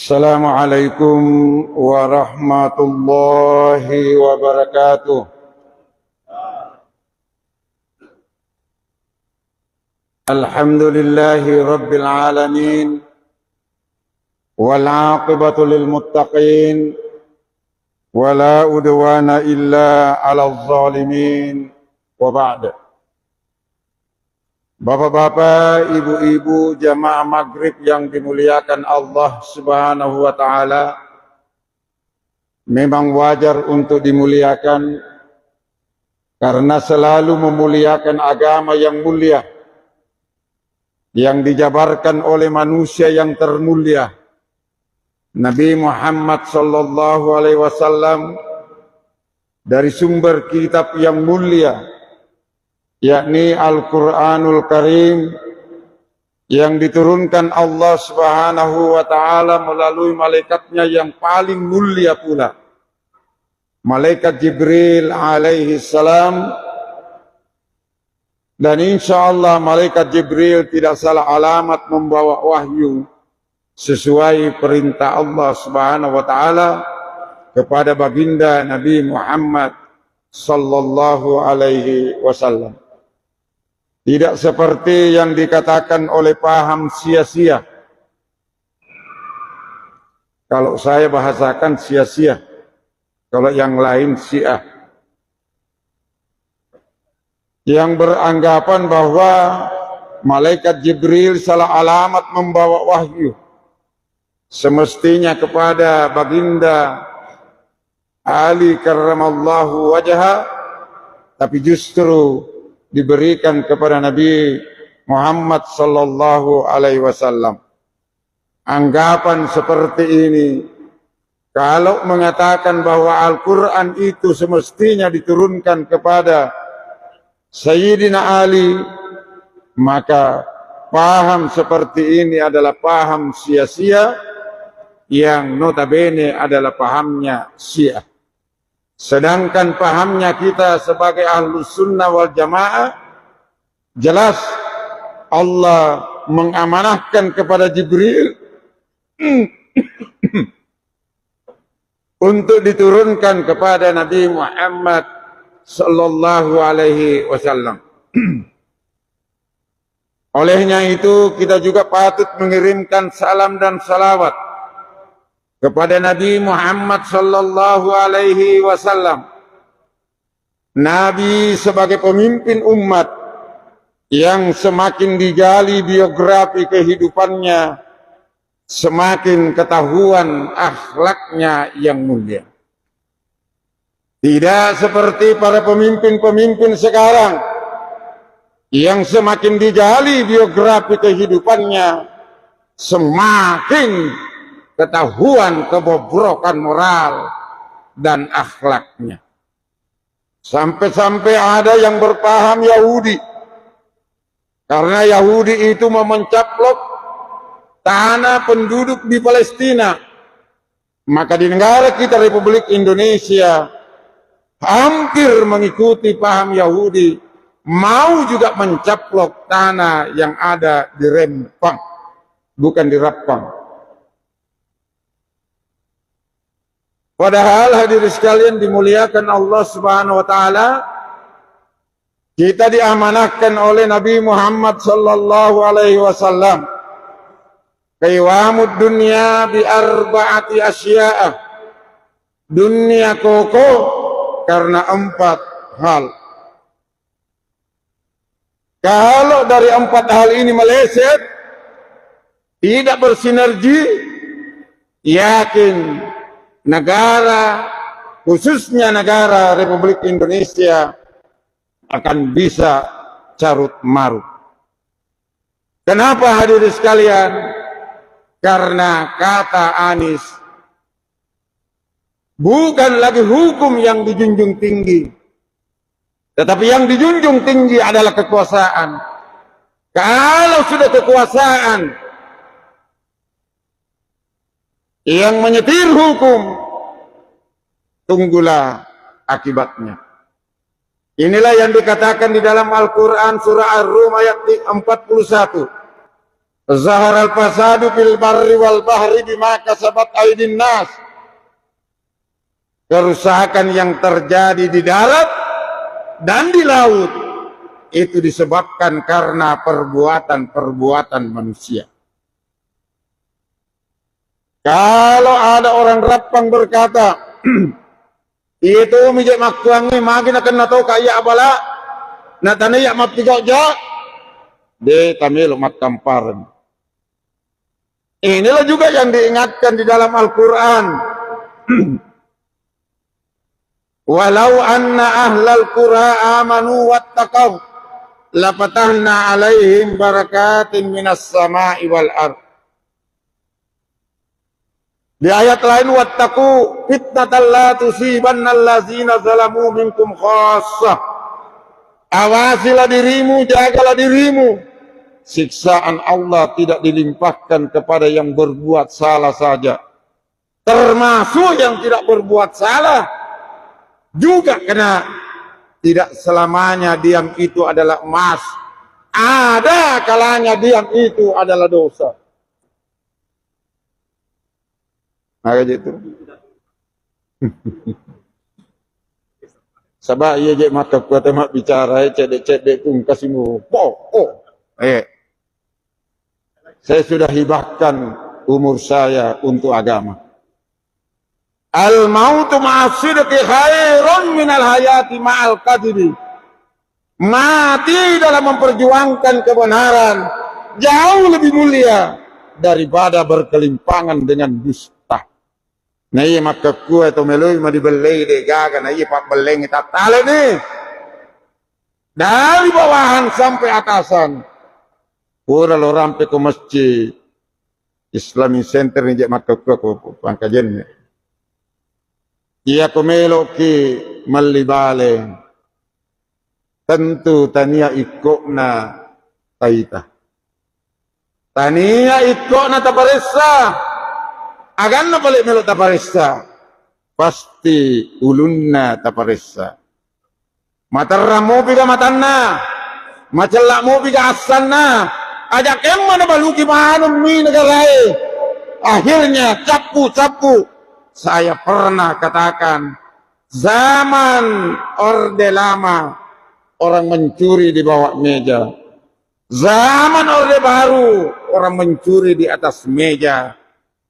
Assalamualaikum warahmatullahi wabarakatuh. Alhamdulillahi rabbil alamin wal aqibatu lil muttaqin wala udwana illa 'alal zalimin wa ba'd. Bapak-bapak, ibu-ibu, jamaah maghrib yang dimuliakan Allah Subhanahu wa ta'ala, memang wajar untuk dimuliakan karena selalu memuliakan agama yang mulia yang dijabarkan oleh manusia yang termulia Nabi Muhammad sallallahu alaihi wasallam dari sumber kitab yang mulia, yakni Al-Quranul Karim, yang diturunkan Allah Subhanahu wa ta'ala melalui malaikatnya yang paling mulia pula, malaikat Jibril alaihi salam. Dan insya Allah malaikat Jibril tidak salah alamat membawa wahyu sesuai perintah Allah Subhanahu wa ta'ala kepada baginda Nabi Muhammad sallallahu alaihi wasallam. Tidak seperti yang dikatakan oleh paham sia-sia. Kalau saya bahasakan sia-sia, kalau yang lain syiah, yang beranggapan bahwa malaikat Jibril salah alamat membawa wahyu semestinya kepada baginda Ali karramallahu wajha, tapi justru diberikan kepada Nabi Muhammad sallallahu alaihi wasallam. Anggapan seperti ini, kalau mengatakan bahwa Al-Quran itu semestinya diturunkan kepada Sayyidina Ali, maka paham seperti ini adalah paham sia-sia yang notabene adalah pahamnya Syiah. Sedangkan pahamnya kita sebagai Ahlus Sunnah wal Jamaah, jelas Allah mengamanahkan kepada Jibril untuk diturunkan kepada Nabi Muhammad sallallahu alaihi wasallam. Olehnya itu kita juga patut mengirimkan salam dan salawat kepada Nabi Muhammad sallallahu alaihi wasallam. Nabi sebagai pemimpin umat yang semakin digali biografi kehidupannya, semakin ketahuan akhlaknya yang mulia. Tidak seperti para pemimpin-pemimpin sekarang yang semakin digali biografi kehidupannya, semakin ketahuan kebobrokan moral dan akhlaknya. Sampai-sampai ada yang berpaham Yahudi, karena Yahudi itu memencaplok tanah penduduk di Palestina. Maka di negara kita Republik Indonesia hampir mengikuti paham Yahudi, mau juga mencaplok tanah yang ada di Rempang, bukan di Rapang. Padahal hadirin sekalian dimuliakan Allah Subhanahu wa taala, kita diamanahkan oleh Nabi Muhammad sallallahu alaihi wasallam qiwamud dunya bi arba'ati asya'a. Dunia kokoh karena 4 hal. Kalau dari 4 hal ini meleset, tidak bersinergi, yakin negara, khususnya negara Republik Indonesia, akan bisa carut marut. Kenapa hadirin sekalian? Karena kata Anies, bukan lagi hukum yang dijunjung tinggi, tetapi yang dijunjung tinggi adalah kekuasaan. Kalau sudah kekuasaan yang menyetir hukum, tunggulah akibatnya. Inilah yang dikatakan di dalam Al-Quran surah Ar-Rum ayat 41. Zaharal fasadu fil barri wal bahri bima kasabat aydin nas. Kerusakan yang terjadi di darat dan di laut itu disebabkan karena perbuatan-perbuatan manusia. Kalau ada orang rapang berkata, itu mijak maktuangi magin akan nato kaya abala, nataniyak maptigok jak, de tamil mat kamparan. Inilah juga yang diingatkan di dalam Al-Quran. Walau anna ahlal qura amanu wattaqaw lapatahna alaihim barakatin minas sama'i wal ard. Di ayat lain wattaqu fitnatan la tusibanna allazina zalamu minkum khassah. Awasilah dirimu, jagalah dirimu. Siksaan Allah tidak dilimpahkan kepada yang berbuat salah saja. Termasuk yang tidak berbuat salah. Juga karena tidak selamanya diam itu adalah emas. Ada kalanya diam itu adalah dosa. Maka itu. Sabah ia je mata kuat mak bicara cedek-cedek pun kasihmu. Saya sudah hibahkan umur saya untuk agama. Al-mautu ma'as-sidqi khairun minal hayati ma'al kadhibi. Mati dalam memperjuangkan kebenaran jauh lebih mulia daripada berkelimpangan dengan dusta. Nah iya maka kue to meloi ma dibelai de gaga nah iya pak beleng tak tale nih. Dari bawahan sampai atasan. Ora lo rampe ke masjid Islamic Center ni je maka kue ko pangkajen. Ia komelo ki malibale tentu tania ikokna taita. Tania ikokna taparessa. Agan na balik melo taparessa. Pasti ulunna taparessa. Matarramu biga matanna. Macellakmu biga asanna. Ajak emma na baluki mahanum mi negarae. Akhirnya capu-capu. Saya pernah katakan, zaman Orde Lama, orang mencuri di bawah meja. Zaman Orde Baru, orang mencuri di atas meja.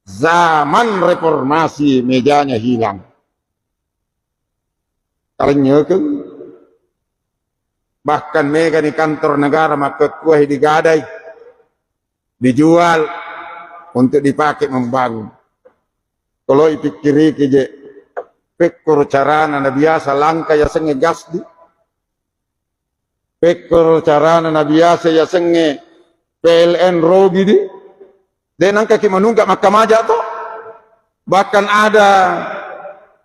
Zaman reformasi, mejanya hilang. Kalian kan? Bahkan mega di kantor negara, maka kuah digadai. Dijual untuk dipakai membangun. Kalau ipikiri keje pekor carana na biasa langka ya senge gas di. Pekor carana na biasa ya senge PLN rogi di. Dan angka ki manungga makamaja to. Bahkan ada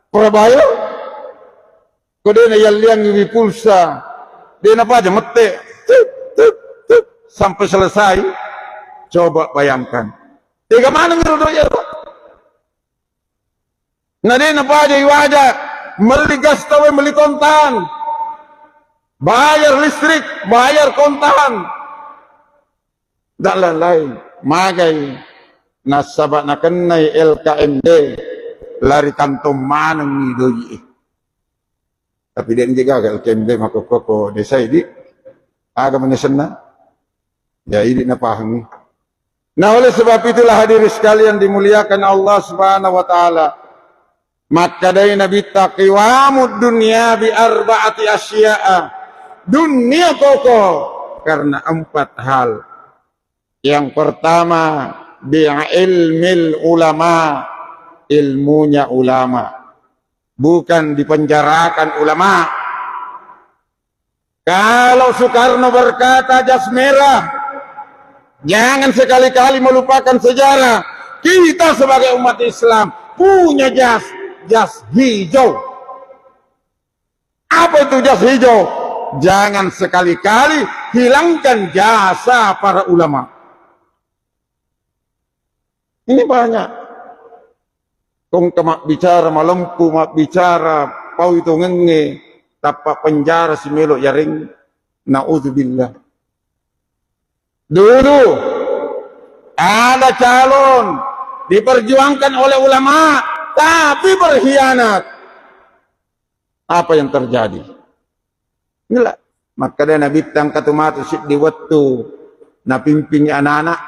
Surabaya. Kode na yaliang iwi pulsa. Dia apa aja mete. Sampai selesai. Coba bayangkan. Tiga mana ngerodo ya to? Nade na pa aja iwaja, meli gas tawe meli kontan, bayar listrik, bayar kontan, dan lain-lain. Magai nasabak na kenai LKMD lari kantong manang ni doyi. Tapi dia juga LKMD maka koko desa ini agak menyesena. Ya ini na pahami. Nah oleh sebab itulah hadirin sekalian dimuliakan Allah Subhanahu wa taala. Maka dari Nabi taqiwamud dunia bi arba'ati asya'a. Dunia kokoh karena 4 hal. Yang pertama bi ilmil ulama, ilmunya ulama. Bukan dipenjarakan ulama. Kalau Soekarno berkata jas merah, jangan sekali-kali melupakan sejarah. Kita sebagai umat Islam punya jas hijau. Apa itu jas hijau? Jangan sekali-kali hilangkan jasa para ulama. Ini banyak. Kong kemak bicara malempu, mak bicara pau itu ngenge, tapak penjara si melok yaring. Na'udzubillah. Dulu Ada calon diperjuangkan oleh ulama, tapi berkhianat. Apa yang terjadi? Inilah. Maka dia Nabi tangkat matu di waktu na pimpin anak-anak.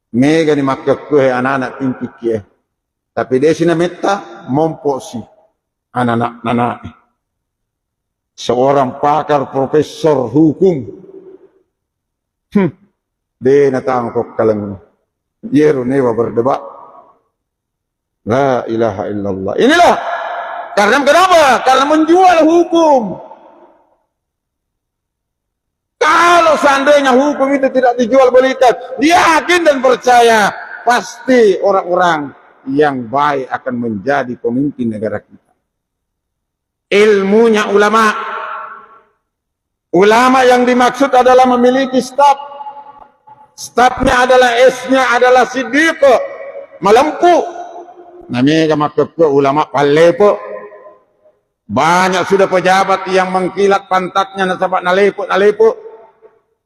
Mega ni makka kue anak-anak pimpin kia. Tapi dia sini meta momposi anak-anak. Seorang pakar profesor hukum. Dia natang kok kalang. Yeru newa berdebat. La ilaha illallah. Inilah. Karena kenapa? Karena menjual hukum. Kalau seandainya hukum itu tidak dijual belikan, dia yakin dan percaya pasti orang-orang yang baik akan menjadi pemimpin negara kita. Ilmunya ulama. Ulama yang dimaksud adalah memiliki staf. Stafnya adalah S-nya adalah siddiq, melempu. Namanya makhluk ulama palepo. Banyak sudah pejabat yang mengkilat pantatnya nasabak nalepo.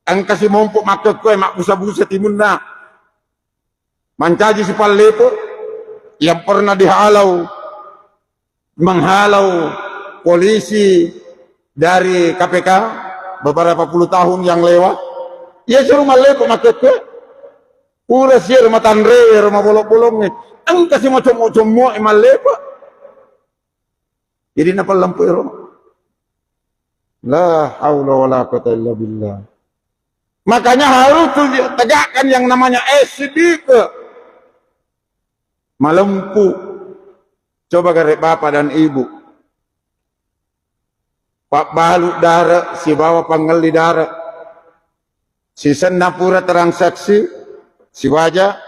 Ang kasi mompok makhluk mak busa-busa timunda. Mancaji si palepo yang pernah menghalau polisi dari KPK beberapa puluh tahun yang lewat. Ya suruh malepo makhluk pura sih rumah tanre rumah bolong-bolong ni. Ang kasi macam-macam mo malepo. Jadi napa lampu rumah. La haula wala quwata illa billah. Makanya harus tegakkan yang namanya SDK. Melempu. Coba garek bapak dan ibu. Pak balu darah, si bawa panggil di darah. Si senapura transaksi, si wajah.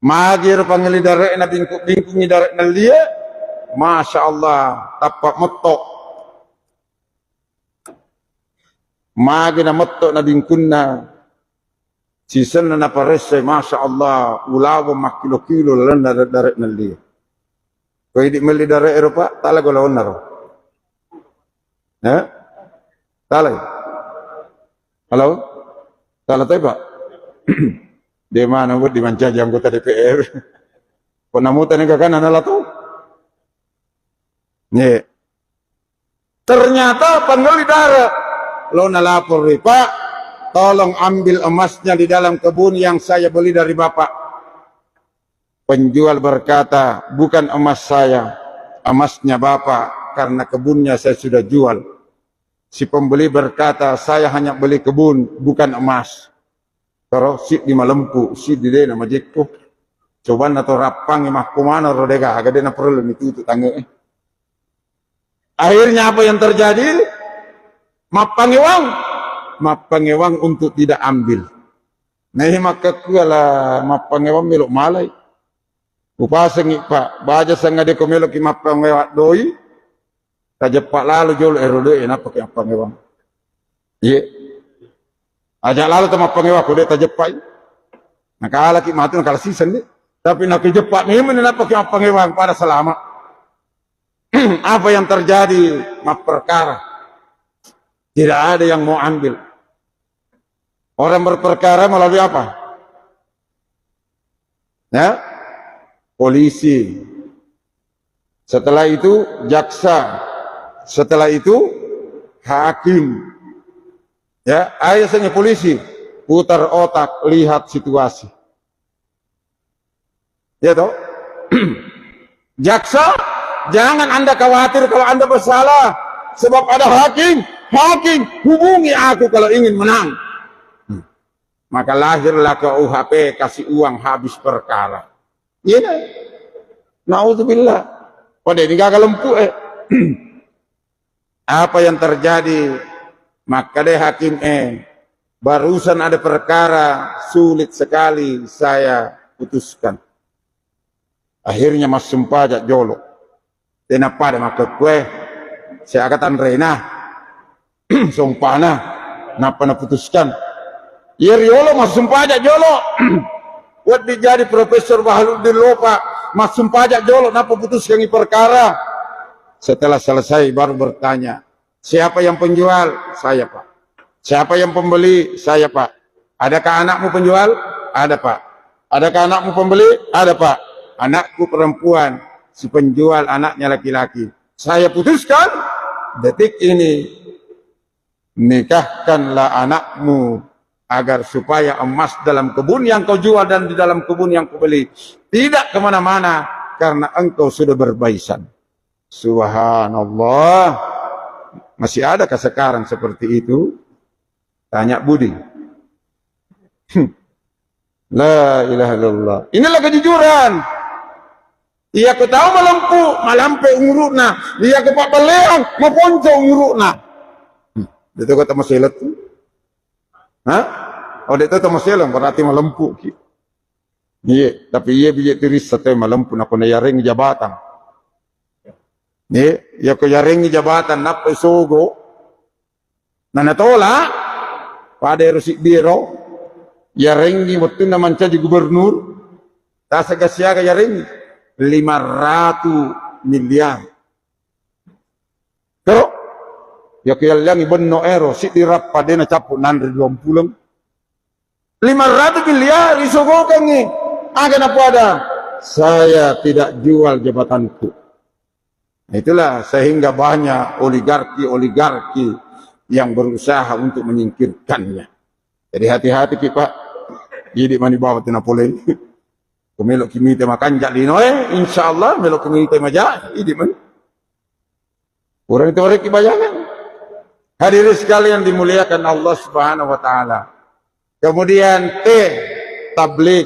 Magir panggil di darah, na bingkuk-bingkuk di darah na dia. Masya Allah, tapak metok. Magi na metok na bingkuna. Sisan na naparese, Masya Allah, ulawa makilo-kilo lalan darat na dia. Kau hidup meli darah Eropa, talaga lawan naro. Ya? Talay. Halo? Talay tayo Pak? Di mana buat di Mancaji anggota DPR. Penamutan yang kanan adalah tuh. Nih. Ternyata pengguli darah. Lo nalapor nih, Pak, tolong ambil emasnya di dalam kebun yang saya beli dari Bapak. Penjual berkata, bukan emas saya, emasnya Bapak, karena kebunnya saya sudah jual. Si pembeli berkata, saya hanya beli kebun, bukan emas. Terus si di malempu, si di dena majekku. Coba nato rapang imah kumana rodega, agak dena perlu itu tangga. Akhirnya apa yang terjadi? Mapangewang untuk tidak ambil. Nah, maka kuala mapangewang melok malai. Upasang Pak, baja sangade ko melok ki mapangewang doi. Tajepak lalu jol erode ena pakai mapangewang. Iya. Aja lalu ta mapangewang ko de tajepak. Nakala ki matu nakala sisan de. Tapi nak jepak memang ena pakai mapangewang pada selama. Apa yang terjadi? Perkara. Tidak ada yang mau ambil. Orang berperkara melalui apa? Ya, polisi. Setelah itu jaksa. Setelah itu hakim. Ya, ayahnya polisi. Putar otak, lihat situasi. Ya toh? Jaksa, jangan Anda khawatir kalau Anda bersalah. Sebab ada hakim. Hakim, hubungi aku kalau ingin menang. Maka lahirlah ke UHP, kasih uang habis perkara. Iya. Na'udzubillah. Pada ini gagal lempu. Apa yang terjadi? Maka deh hakim barusan ada perkara sulit sekali saya putuskan. Akhirnya mas sumpah jolok. Kenapa ada maka kue? Saya katakan Rena. Sumpahna, napa na putuskan? Ya riolo mas sumpah aja jolo. Buat dijadi Profesor Bahludin Lopa, mas sumpah aja jolo, napa putuskan ini perkara? Setelah selesai baru bertanya, siapa yang penjual? Saya Pak. Siapa yang pembeli? Saya Pak. Adakah anakmu penjual? Ada, Pak. Adakah anakmu pembeli? Ada, Pak. Anakku perempuan, si penjual anaknya laki-laki. Saya putuskan detik ini, nikahkanlah anakmu agar supaya emas dalam kebun yang kau jual dan di dalam kebun yang kau beli tidak kemana-mana karena engkau sudah berbaisan. Subhanallah. Masih adakah sekarang seperti itu? Tanya Budi. La ilaha illallah. Inilah kejujuran. Ia ko tahu malampe umuruna. Ia ko papaleang maponco umuruna. Dito kata maselat tu. Hah? Oh dito ta maselang berarti malempu ki. Iya, tapi ia biji tiris sate malempu na ko na yaring jabatan. Ni, ia ko yaring jabatan na pesogo. Na natola pada Rusik Biro yaring ni waktu na manca di gubernur. Ta sagasya ka yaring 500 miliar. Pero ya kaya lang ibon no ero si dirap pa din na capo 620 500 miliar isugokan ni aga na po ada. Saya tidak jual jabatanku. Itulah sehingga banyak oligarki yang berusaha untuk menyingkirkannya. Jadi hati-hati Pak. Jadi mani bawa tinapoleh. Kumelok kimi te makan jak lino insyaallah melok kimi te maja idi man. Orang itu orang kebayangan. Hadirin sekalian dimuliakan Allah Subhanahu wa taala. Kemudian tabligh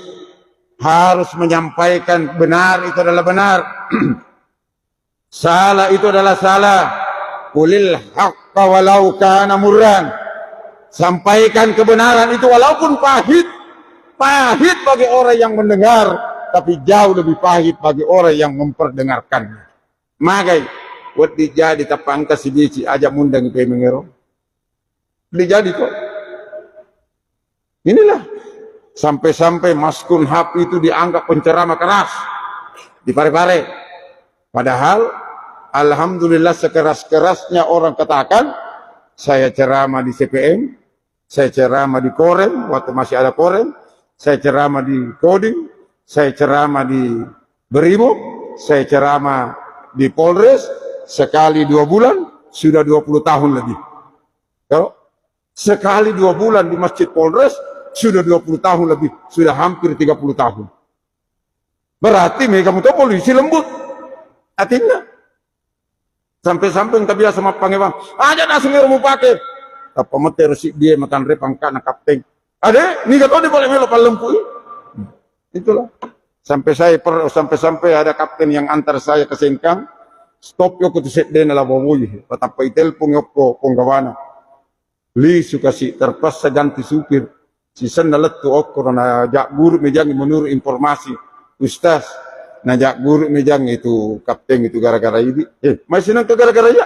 harus menyampaikan benar itu adalah benar. Salah itu adalah salah. Qulil haqqa walau kana murran. Sampaikan kebenaran itu walaupun pahit. Pahit bagi orang yang mendengar, tapi jauh lebih pahit bagi orang yang memperdengarkannya. Magai, buat dijadi tapangka si bici ajak mundang ke mengero. Dijadi kok. Inilah sampai-sampai Maskun Hab itu dianggap penceramah keras di Pare-Pare. Padahal alhamdulillah sekeras-kerasnya orang katakan saya ceramah di CPM, saya ceramah di Korem waktu masih ada Korem. Saya ceramah di Kodim, saya ceramah di Brimob, saya ceramah di Polres, sekali 2 bulan, sudah 20 tahun lebih. Kalau sekali 2 bulan di Masjid Polres, sudah 20 tahun lebih, sudah hampir 30 tahun. Berarti mereka mutu polisi lembut. Artinya, sampai-sampai kita biasa sama pangewang, aja nasi ngerumu pakai. Apa mati resik dia makan repangka na kapten. Ada, ni kata dia boleh melok lempu. Itulah. Sampai ada kapten yang antar saya ke Sengkang. Stop yo ko set den la boboy. Patapay telepon yo ko penggawana. Li suka si terpaksa ganti supir. Si sandalat to okko na jak guru mejang menurut informasi. Ustaz, na jak guru mejang itu kapten itu gara-gara ini. Masih nang gara-gara ya.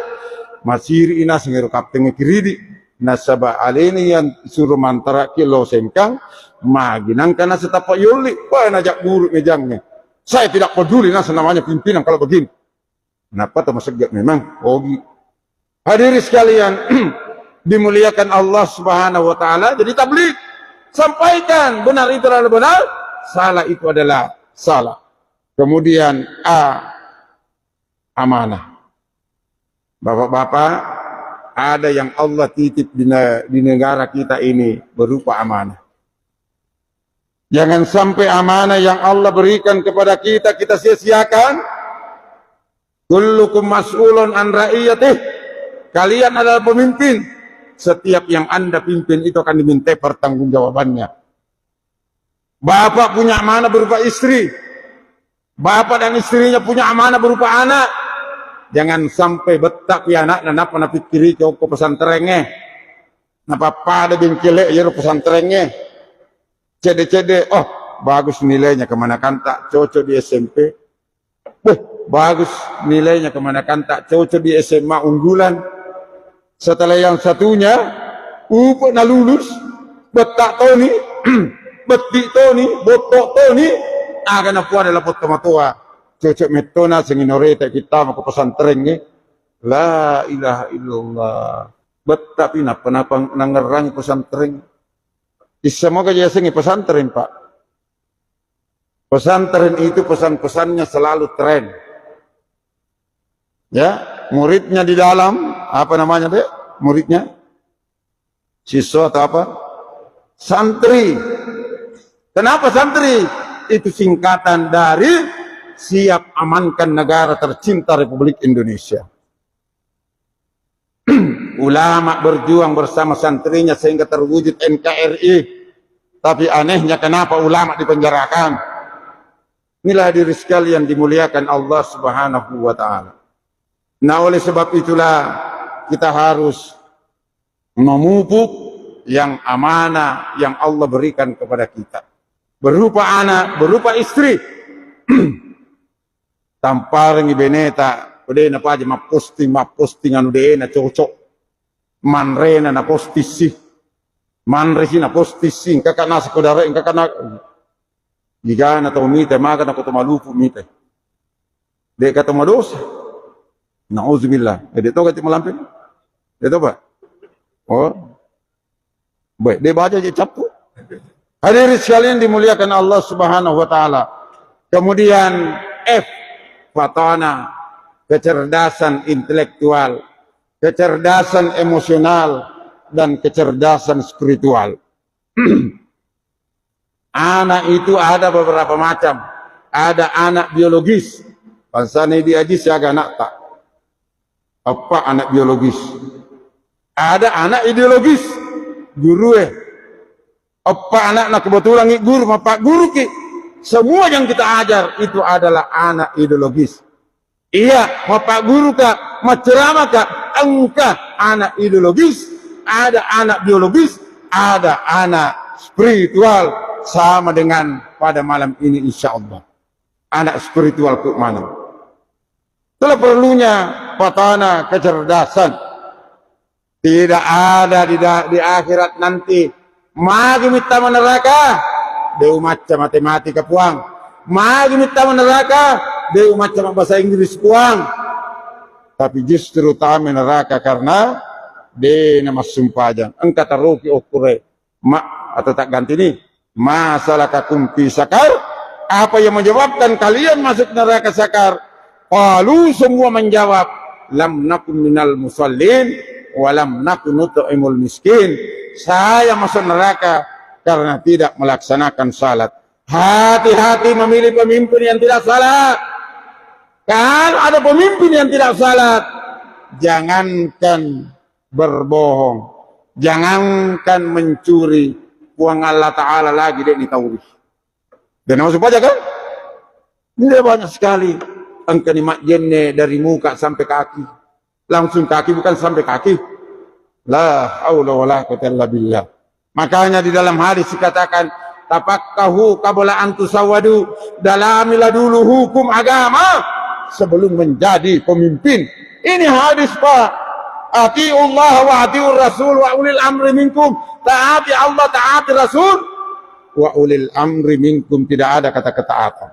Masih ina singero kapten kiridi. Nasaba alini yang suruh mantara kilo Sengkang maginang karena setapak yuli wah najak buruk mejangnya. Saya tidak peduli namanya pimpinan kalau begini. Kenapa termasuk memang hobi. Hadirin sekalian dimuliakan Allah Subhanahu wa taala. Jadi tabligh sampaikan benar itu adalah benar, salah itu adalah salah. Kemudian amanah. Bapak-bapak, ada yang Allah titip di negara kita ini berupa amanah. Jangan sampai amanah yang Allah berikan kepada kita sia-siakan. Kullukum mas'ulun an ra'iyatih. Kalian adalah pemimpin. Setiap yang Anda pimpin itu akan diminta pertanggungjawabannya. Bapak punya amanah berupa istri. Bapak dan istrinya punya amanah berupa anak. Jangan sampai betak ya anak dan apa nak pikiri ke pesantrennya. Napa pada bingkile ya pesantrennya. Cede-cede, oh bagus nilainya kemana kan tak cocok di SMP. Bagus nilainya kemana kan tak cocok di SMA unggulan. Setelah yang satunya, na lulus, betak Tony, betik Tony, botok Tony, akan apa adalah pot kematua. Cocok metona senginoreta kita mau ke pesantren ni. La ilaha illallah. Betak pina kenapa nangerang pesantren. Semoga jasengi pesantren, Pak. Pesantren itu pesan-pesannya selalu tren. Ya, muridnya di dalam, apa namanya deh? Muridnya? Siswa atau apa? Santri. Kenapa santri? Itu singkatan dari siap amankan negara tercinta Republik Indonesia. Ulama berjuang bersama santrinya sehingga terwujud NKRI. Tapi anehnya kenapa ulama dipenjarakan? Inilah hadirin sekalian dimuliakan Allah Subhanahu wa taala. Nah, oleh sebab itulah kita harus memupuk yang amanah yang Allah berikan kepada kita. Berupa anak, berupa istri. Tamparing beneta, udena paja maposting anu dena cocok. Manrena na postisi. Manresi na postisi, kakak nasa kodara, kakak na jika na tau mite, maka na kutumalupu mite. Dek kata madosa. Nauzubillah. Dek tau kati malampin? Dek tau ba? Oh. Baik, dek baca je capu. Hadirin sekalian dimuliakan Allah Subhanahu wa taala. Kemudian F, fatana, kecerdasan intelektual, kecerdasan emosional, dan kecerdasan spiritual. Anak itu ada beberapa macam. Ada anak biologis. Pansane diaji siaga anak tak. Apa anak biologis? Ada anak ideologis. Guru Apa anak nak kebetulan guru, pak guru ki. Semua yang kita ajar itu adalah anak ideologis. Iya, pak guru kak, maceramah kak, engkau anak ideologis. Ada anak biologis, ada anak spiritual. Sama dengan pada malam ini insya Allah. Anak spiritual ke mana? Itulah perlunya patana kecerdasan. Tidak ada di akhirat nanti. Magi minta neraka, deu macam matematika puang. Magi minta neraka, deu macam bahasa Inggris puang. Tapi justru utama neraka karena de nama sumpahjan. Engkau taruki okure mak atau tak ganti nih. Masalah kakumpi sakar, apa yang menyebabkan kalian masuk neraka sakar? Qalu semua menjawab, lam nakum minal musallin, walam nakun nut'imul miskin. Saya masuk neraka karena tidak melaksanakan salat. Hati-hati memilih pemimpin yang tidak salat. Kalau ada pemimpin yang tidak salat, jangankan berbohong, jangankan mencuri, uang Allah Ta'ala lagi dia ditauri. Dan maksud aja kan? Ini banyak sekali. Engkau nikmat jenne dari muka sampai kaki. Langsung kaki bukan sampai kaki. La haula wala quwwata illa billah. Makanya di dalam hadis dikatakan, tapakkahu qabla an tusawwadu. Dalamilah dulu hukum agama sebelum menjadi pemimpin. Ini hadis Pak. Atiullah wa atiur rasul wa ulil amri minkum. Taati Allah, taati Rasul. Wa ulil amri minkum, tidak ada kata ketaatan.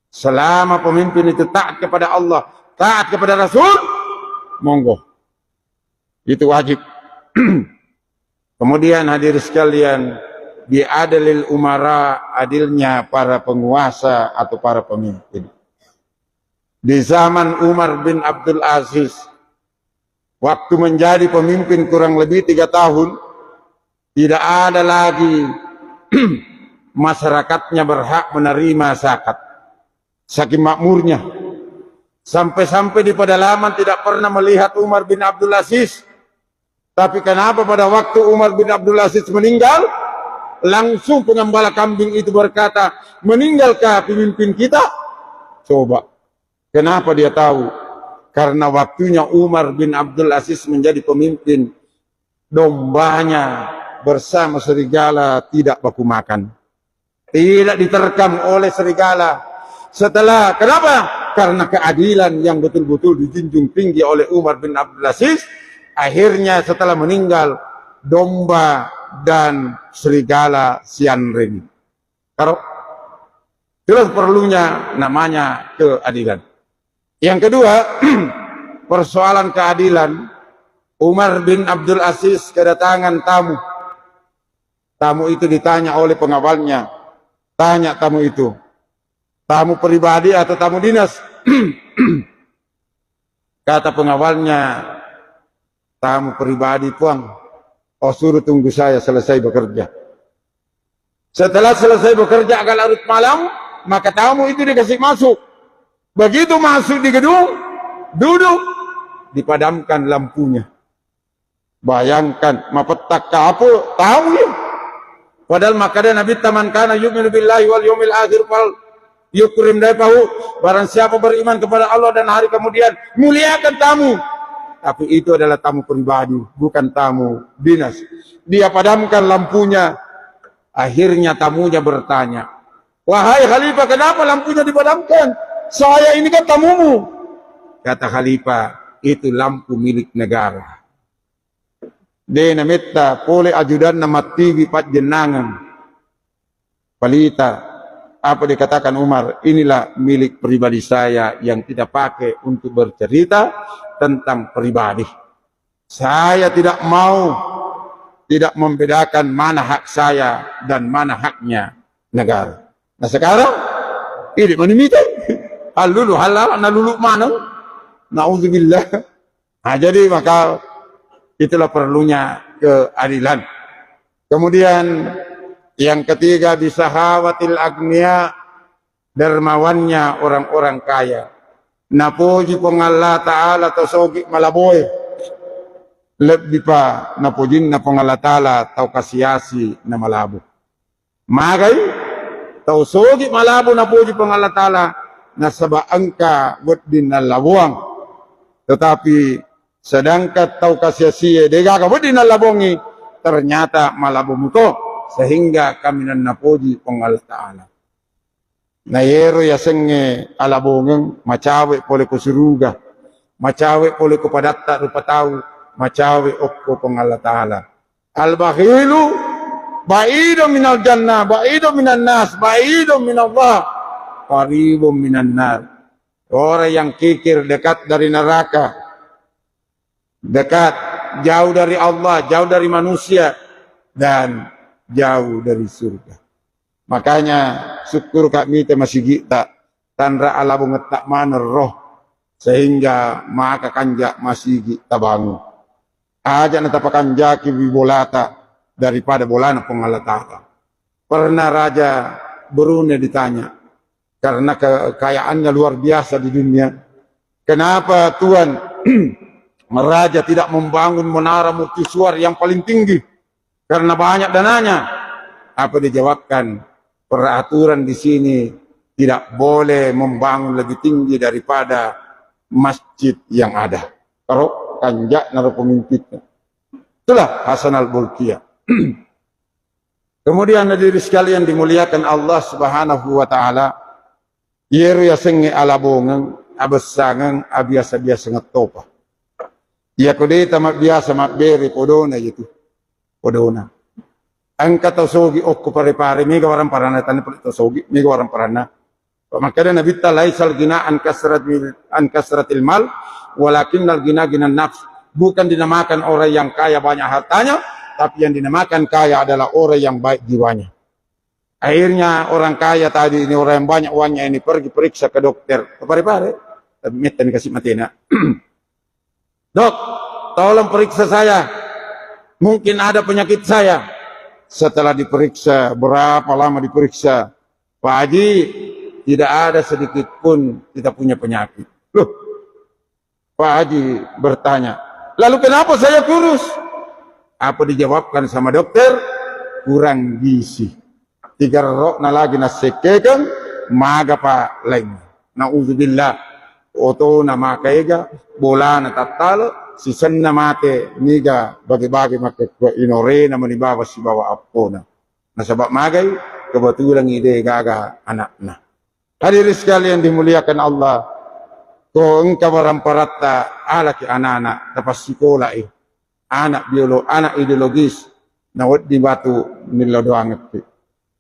Selama pemimpin itu taat kepada Allah, taat kepada Rasul, monggo. Itu wajib. Kemudian hadirin sekalian, biadalil umara, adilnya para penguasa atau para pemimpin. Di zaman Umar bin Abdul Aziz, waktu menjadi pemimpin kurang lebih 3 tahun, tidak ada lagi masyarakatnya berhak menerima zakat. Saking makmurnya. Sampai-sampai di pedalaman tidak pernah melihat Umar bin Abdul Aziz. Tapi kenapa pada waktu Umar bin Abdul Aziz meninggal, langsung pengembala kambing itu berkata, meninggalkah pemimpin kita? Coba. Kenapa dia tahu? Karena waktunya Umar bin Abdul Aziz menjadi pemimpin, dombanya bersama serigala tidak baku makan. Tidak diterkam oleh serigala. Setelah, kenapa? Karena keadilan yang betul-betul dijunjung tinggi oleh Umar bin Abdul Aziz. Akhirnya setelah meninggal, domba dan serigala sianring. Kalau itulah perlunya namanya keadilan. Yang kedua, persoalan keadilan. Umar bin Abdul Aziz kedatangan tamu. Tamu itu ditanya oleh pengawalnya. Tanya tamu itu, tamu pribadi atau tamu dinas? Kata pengawalnya, tamu pribadi Puang. Oh, suruh tunggu saya selesai bekerja. Setelah selesai bekerja agak larut malam, maka tamu itu dikasih masuk. Begitu masuk di gedung, duduk, dipadamkan lampunya. Bayangkan, mapetak kapul, tahu ya. Padahal makanya Nabi taman kana yu'minu billahi wal yawmil akhir fal yukrim daifahu. Barang siapa beriman kepada Allah dan hari kemudian, muliakan tamu. Tapi itu adalah tamu pribadi, bukan tamu dinas. Dia padamkan lampunya. Akhirnya tamunya bertanya, wahai Khalifah, kenapa lampunya dipadamkan? Saya ini kan tamumu. Kata Khalifah, itu lampu milik negara. Dia namita pole ajudan nama TV pat jenangan. Palita, apa dikatakan Umar, inilah milik pribadi saya yang tidak pakai untuk bercerita tentang pribadi. Saya tidak mau, tidak membedakan mana hak saya dan mana haknya negara. Nah sekarang, ini menimita. Halulu halal, nalulu mana? Nauzubillah. Nah jadi maka itulah perlunya keadilan. Kemudian yang ketiga, bisahawatil agniya, dermawannya orang-orang kaya. Napuji pong Allah Ta'ala tosogi malaboy. Lebih pa napujin na pong Allah Ta'ala tau kasiyasi na malabo. Magay, tosogi malabo napuji pong Allah Ta'ala na sabaan ka buat din na labuang. Tetapi sedangkan tau kasiyasi dega ka buat din na labongi, ternyata malabo muto. Sehingga kami napuji pong Allah Ta'ala. Nayero ya senge alabongeng, macawe pole ko suruga, macawe pole ko padatta rupataw, macawe okko pong Allah Ta'ala. Al-bakhilu, ba'ido minal jannah, ba'ido minan nas, ba'ido minallah, qaribum minan nar. Orang yang kikir dekat dari neraka, dekat, jauh dari Allah, jauh dari manusia, dan jauh dari surga. Makanya syukur kami masih kita tandra ala bunget tak mana roh sehingga maka kanjak masih kita bangun. Aja natapakan jaki bibolata daripada bolana pengalatata. Pernah Raja Brunei ditanya karena kekayaannya luar biasa di dunia. Kenapa Tuhan Raja tidak membangun menara mercusuar yang paling tinggi? Karena banyak dananya. Apa dijawabkan? Peraturan di sini tidak boleh membangun lebih tinggi daripada masjid yang ada. Kalau kanjak naruh pemimpinnya. Itulah Hasan al-Bolkiah. Kemudian hadirin sekalian dimuliakan Allah Subhanahu wa taala. Yeru ya senge alabongang abesangang abiasa-biasa ngetopa. Ya kodeta mak biasa mak beri podona gitu. Podona. Angkat tosogi okko pare-pare mega waran parana tani tosogi mega waran parana. Makanya Nabi ta laisal gina an kasratil mal walakinnal gina nafs. Bukan dinamakan orang yang kaya banyak hartanya, tapi yang dinamakan kaya adalah orang yang baik jiwanya. Akhirnya orang kaya tadi ini, orang yang banyak uangnya ini pergi periksa ke dokter. Pare-pare, tapi minta dikasih matina. Dok, tolong periksa saya. Mungkin ada penyakit saya. Setelah diperiksa, berapa lama diperiksa? Pak Haji, tidak ada sedikit pun kita punya penyakit. Loh, Pak Haji bertanya, lalu kenapa saya kurus? Apa dijawabkan sama dokter? Kurang gizi. 3 rokna lagi nasekekan, maga pa lain. Nauzubillah, oto na makaiga, bola na tatalo, sisan na mate, niga, bagi-bagi makikwa inore na manibawa si bawa apona. Nasabak magay, kebetulan ide gaga anak na. Hadirin sekalian dimuliakan Allah, kung kawaramparata alaki anak-anak, tapos sikola anak biolog, anak ideologis, nawad di batu nilodoangat.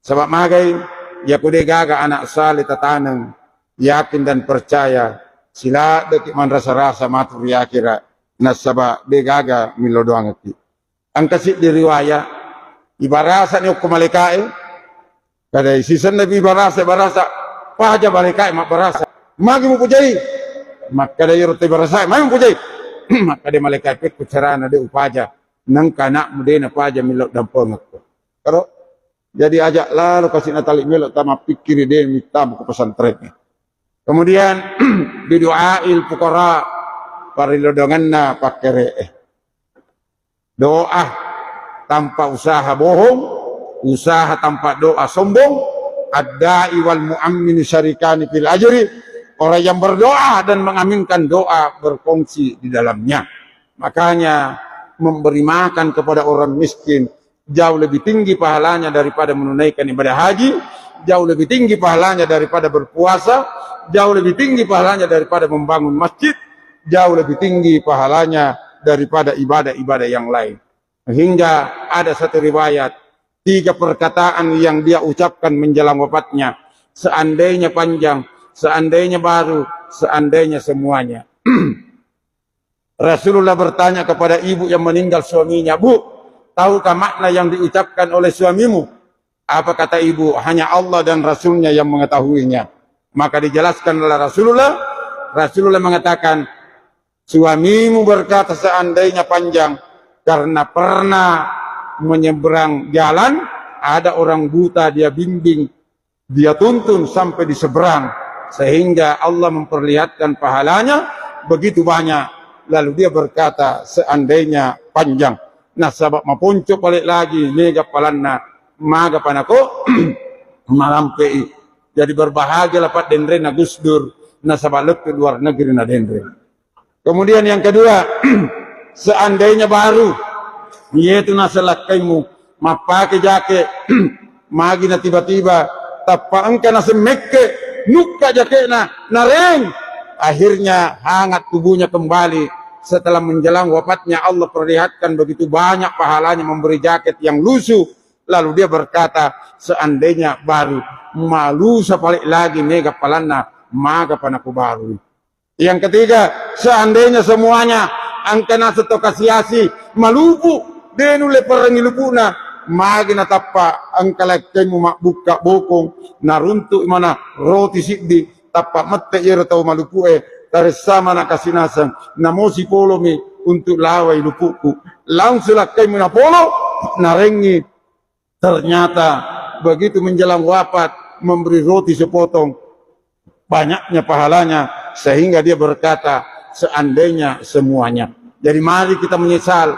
Sebab magay, ya kude gaga anak salih tatanang, yakin dan percaya, sila detik man rasa-rasa matur yakira, nasaba de gaga milodoangat. Ang kasih di riwayat, Ibarasa ni ko malikae. Kada isisan na ibarasa paja malikae mak barasa. Magi mo pujay. Mak kada yero te barasa, magi mo pujay. Mak kada malikae pet kucarana de upaja. Nang kana mo de na paja milok dampong ko. Karo jadi ajak lalu kasih natali melok tama pikir dia minta buku pesantren. Kemudian bidu'ail fuqara parilodonganna pakere. Doa tanpa usaha bohong, usaha tanpa doa sombong, ad-da'i wal mu'ammin syarikani fil ajri. Orang yang berdoa dan mengaminkan doa berfungsi di dalamnya. Makanya memberi makan kepada orang miskin jauh lebih tinggi pahalanya daripada menunaikan ibadah haji, jauh lebih tinggi pahalanya daripada berpuasa, jauh lebih tinggi pahalanya daripada membangun masjid, jauh lebih tinggi pahalanya daripada ibadah-ibadah yang lain. Hingga ada satu riwayat, 3 perkataan yang dia ucapkan menjelang wafatnya, seandainya panjang, seandainya baru, seandainya semuanya. Rasulullah bertanya kepada ibu yang meninggal suaminya, "Bu, tahukah makna yang diucapkan oleh suamimu?" Apa kata ibu? "Hanya Allah dan Rasulnya yang mengetahuinya." Maka dijelaskan oleh Rasulullah. Rasulullah mengatakan, suamimu berkata seandainya panjang karena pernah menyeberang jalan, ada orang buta dia bimbing, dia tuntun sampai di seberang, sehingga Allah memperlihatkan pahalanya begitu banyak. Lalu dia berkata seandainya panjang. Nah sabab mapunco balik lagi nega palanna maga panako malampei. Jadi berbahagia lapat dendre na Gusdur na sabalek ke luar negeri na dendre. Kemudian yang kedua, seandainya baru yaitu na selakaimu mapake jake magi na tiba-tiba tapaangka na semekke nukka jake na nareng, akhirnya hangat tubuhnya kembali. Setelah menjelang wafatnya Allah perlihatkan begitu banyak pahalanya memberi jaket yang lusuh. Lalu dia berkata seandainya baru malu sapalik lagi mega palana maga panaku baru. Yang ketiga, seandainya semuanya angkana setokasiasi malupu denule perangi lupuna magi na tappa angkalakemu makbuka bokong naruntu mana roti siddi tappa mette yero tau malupu tarisama na kasinasan namosi polomi untuk lawai lupuku langsung lakai muna polo narengi. Ternyata begitu menjelang wafat memberi roti sepotong, banyaknya pahalanya sehingga dia berkata seandainya semuanya. Jadi mari kita menyesal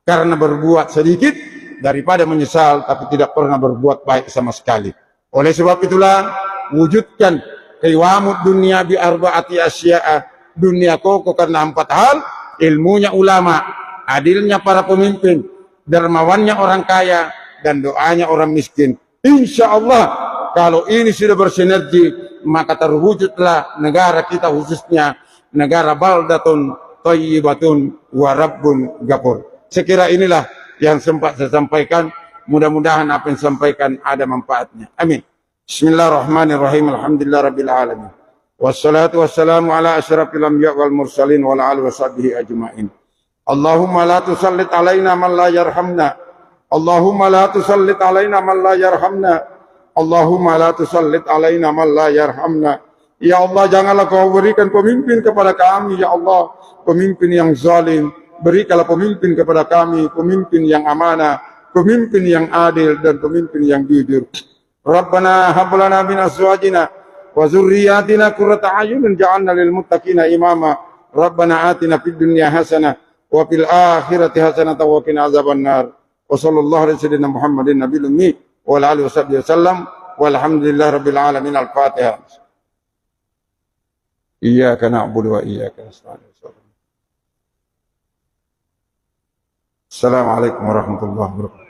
karena berbuat sedikit daripada menyesal tapi tidak pernah berbuat baik sama sekali. Oleh sebab itulah wujudkan qiwamud dunia bi arba'ati asya'a, dunia kokoh karena 4 hal: ilmunya ulama, adilnya para pemimpin, dermawannya orang kaya, dan doanya orang miskin. Insya Allah kalau ini sudah bersinergi maka terwujudlah negara kita, khususnya negara baldatun thayyibatun wa rabbun ghafur. Sekira inilah yang sempat saya sampaikan. Mudah-mudahan apa yang sampaikan ada manfaatnya. Amin. Bismillahirrahmanirrahim. Alhamdulillahirabbil alamin. Wassalatu wassalamu ala asyrafil anbiya wal mursalin wa ala alihi washabbihi ajmain. Allahumma la tusallit alaina man la yarhamna. Allahumma la tusallit alaina man la yarhamna. Allahumma la tusallit alaina man la yarhamna. Ya Allah, janganlah kau berikan pemimpin kepada kami, ya Allah, pemimpin yang zalim. Berikanlah pemimpin kepada kami, pemimpin yang amanah, pemimpin yang adil, dan pemimpin yang jujur. Rabbana hab lana min azwajina wa dzurriyyatina qurrata a'yunin ja'alna lil muttaqina imama. Rabbana atina fid dunya hasanah wa fil akhirati hasanah wa qina azabannar. Wa sallallahu alaihi wasallam Muhammadin nabiyil ummi wa ala alihi wasallam walhamdulillahi rabbil alamin. Al-Fatihah. Iyyaka na'budu wa iyyaka nasta'in. Assalamualaikum warahmatullahi wabarakatuh.